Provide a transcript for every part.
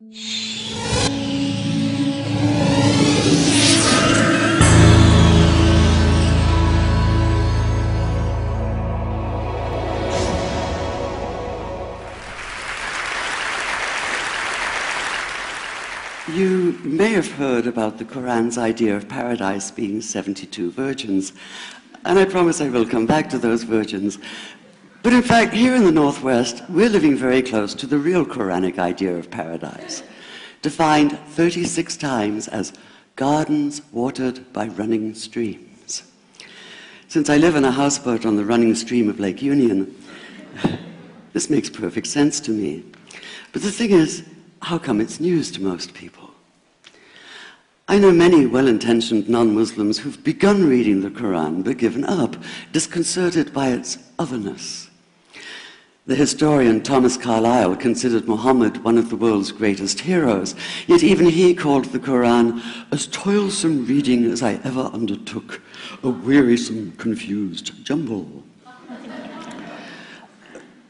You may have heard about the Quran's idea of paradise being 72 virgins, and I promise I will come back to those virgins. But in fact, here in the Northwest, we're living very close to the real Quranic idea of paradise, defined 36 times as gardens watered by running streams. Since I live in a houseboat on the running stream of Lake Union, this makes perfect sense to me. But the thing is, how come it's news to most people? I know many well-intentioned non-Muslims who've begun reading the Quran but given up, disconcerted by its otherness. The historian Thomas Carlyle considered Muhammad one of the world's greatest heroes, yet even he called the Quran as toilsome reading as I ever undertook, a wearisome, confused jumble.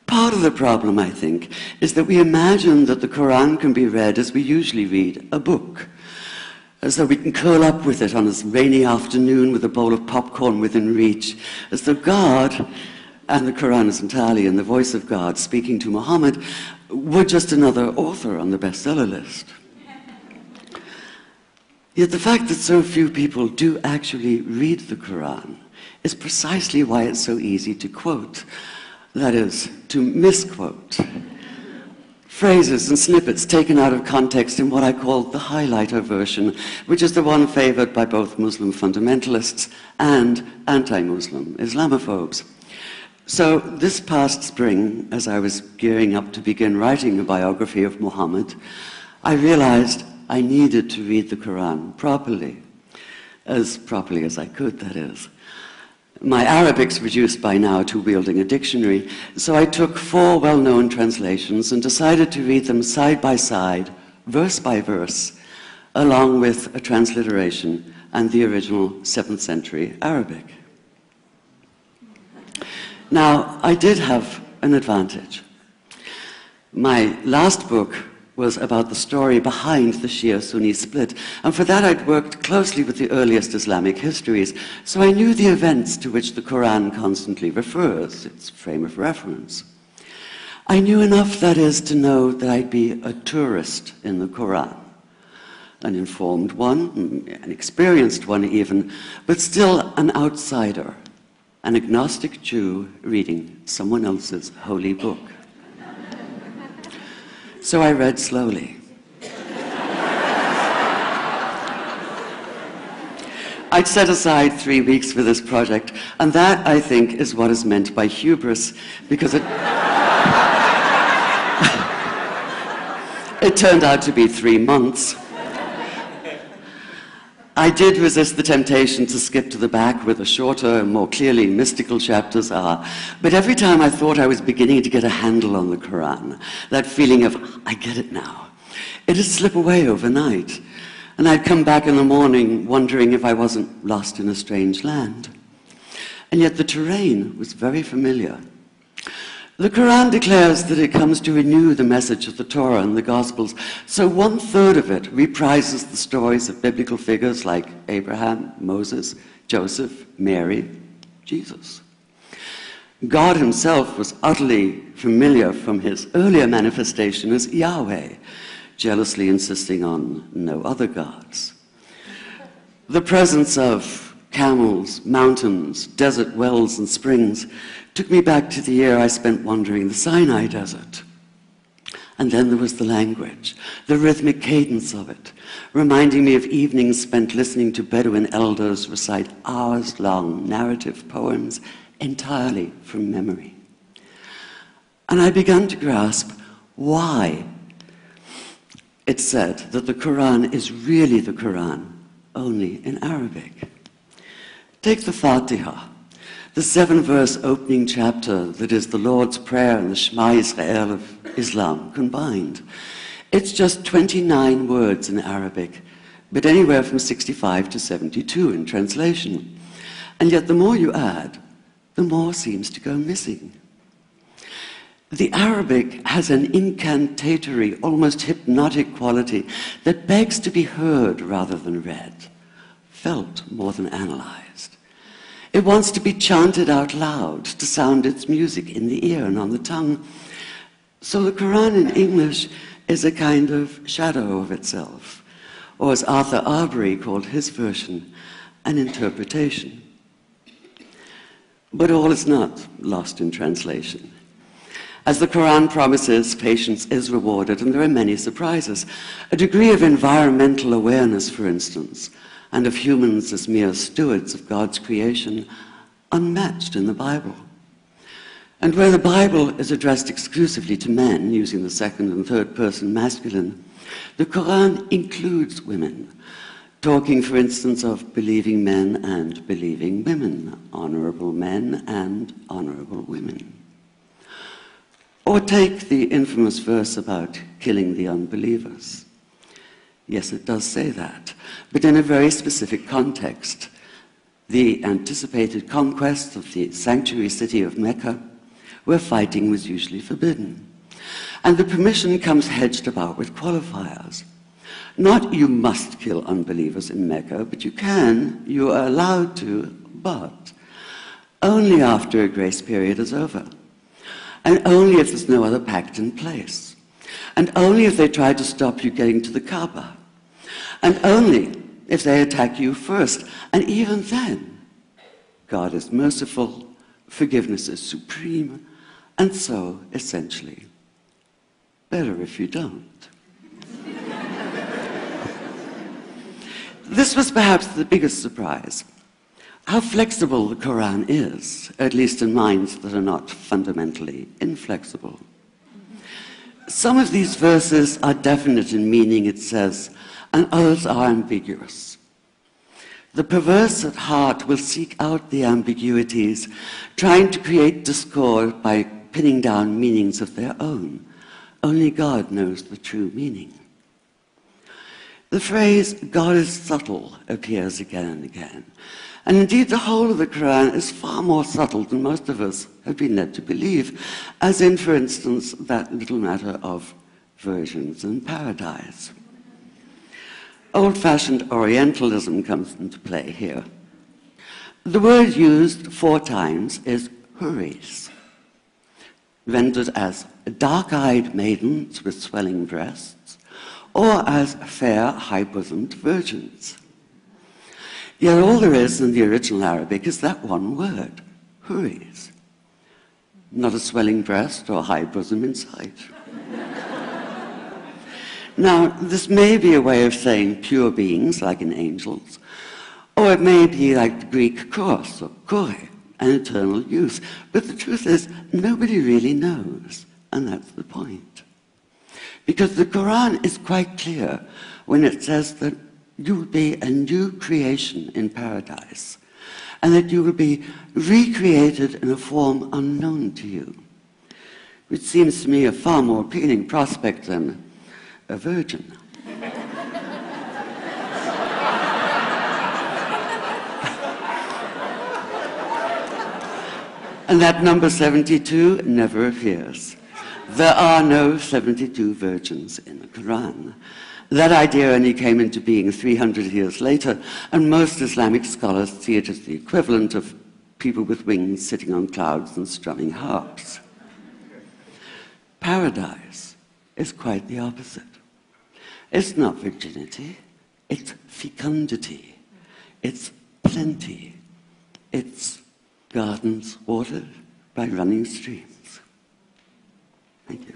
Part of the problem, I think, is that we imagine that the Quran can be read as we usually read a book, as though we can curl up with it on a rainy afternoon with a bowl of popcorn within reach, as though God, and the Quran is entirely in the voice of God speaking to Muhammad, were just another author on the bestseller list. Yet the fact that so few people do actually read the Quran is precisely why it's so easy to quote. That is, to misquote. Phrases and snippets taken out of context in what I call the highlighter version, which is the one favored by both Muslim fundamentalists and anti-Muslim Islamophobes. So this past spring, as I was gearing up to begin writing a biography of Muhammad, I realized I needed to read the Quran properly as I could, that is. My Arabic's reduced by now to wielding a dictionary, so I took 4 well-known translations and decided to read them side by side, verse by verse, along with a transliteration and the original 7th century Arabic. Now, I did have an advantage. My last book was about the story behind the Shia-Sunni split, and for that I'd worked closely with the earliest Islamic histories, so I knew the events to which the Quran constantly refers, its frame of reference. I knew enough, that is, to know that I'd be a tourist in the Quran, an informed one, an experienced one even, but still an outsider, an agnostic Jew reading someone else's holy book. So I read slowly. I'd set aside 3 weeks for this project, and that, I think, is what is meant by hubris, because it turned out to be 3 months. I did resist the temptation to skip to the back where the shorter and more clearly mystical chapters are, but every time I thought I was beginning to get a handle on the Quran, that feeling of, I get it now, it'd slip away overnight, and I'd come back in the morning wondering if I wasn't lost in a strange land. And yet the terrain was very familiar. The Quran declares that it comes to renew the message of the Torah and the Gospels, so 1/3 of it reprises the stories of biblical figures like Abraham, Moses, Joseph, Mary, Jesus. God himself was utterly familiar from his earlier manifestation as Yahweh, jealously insisting on no other gods. The presence of camels, mountains, desert wells and springs took me back to the year I spent wandering the Sinai desert. And then there was the language, the rhythmic cadence of it, reminding me of evenings spent listening to Bedouin elders recite hours-long narrative poems entirely from memory. And I began to grasp why it's said that the Quran is really the Quran, only in Arabic. Take the Fatiha, the 7-verse opening chapter that is the Lord's Prayer and the Shema Israel of Islam combined. It's just 29 words in Arabic, but anywhere from 65 to 72 in translation. And yet the more you add, the more seems to go missing. The Arabic has an incantatory, almost hypnotic quality that begs to be heard rather than read, felt more than analyzed. It wants to be chanted out loud, to sound its music in the ear and on the tongue. So the Quran in English is a kind of shadow of itself, or as Arthur Arbery called his version, an interpretation. But all is not lost in translation. As the Quran promises, patience is rewarded, and there are many surprises. A degree of environmental awareness, for instance, and of humans as mere stewards of God's creation, unmatched in the Bible. And where the Bible is addressed exclusively to men, using the second and third person masculine, the Quran includes women, talking, for instance, of believing men and believing women, honorable men and honorable women. Or take the infamous verse about killing the unbelievers. Yes, it does say that, but in a very specific context. The anticipated conquest of the sanctuary city of Mecca, where fighting was usually forbidden. And the permission comes hedged about with qualifiers. Not you must kill unbelievers in Mecca, but you can, you are allowed to, but only after a grace period is over. And only if there's no other pact in place. And only if they try to stop you getting to the Kaaba. And only if they attack you first. And even then, God is merciful, forgiveness is supreme, and so, essentially, better if you don't. This was perhaps the biggest surprise. How flexible the Quran is, at least in minds that are not fundamentally inflexible. Some of these verses are definite in meaning, it says, and others are ambiguous. The perverse at heart will seek out the ambiguities, trying to create discord by pinning down meanings of their own. Only God knows the true meaning. The phrase, God is subtle, appears again and again. And indeed, the whole of the Quran is far more subtle than most of us have been led to believe, as in, for instance, that little matter of virgins and paradise. Old-fashioned Orientalism comes into play here. The word used 4 times is huris, rendered as dark-eyed maidens with swelling breasts, or as fair, high-bosomed virgins. Yet all there is in the original Arabic is that one word, huris. Not a swelling breast or high bosom in sight. Now, this may be a way of saying pure beings, like in angels, or it may be like the Greek kos, or kore, an eternal youth. But the truth is, nobody really knows, and that's the point. Because the Quran is quite clear when it says that you will be a new creation in paradise, and that you will be recreated in a form unknown to you, which seems to me a far more appealing prospect than a virgin. And that number 72 never appears. There are no 72 virgins in the Quran. That idea only came into being 300 years later, and most Islamic scholars see it as the equivalent of people with wings sitting on clouds and strumming harps. Paradise is quite the opposite. It's not virginity, it's fecundity, it's plenty, it's gardens watered by running streams. Thank you.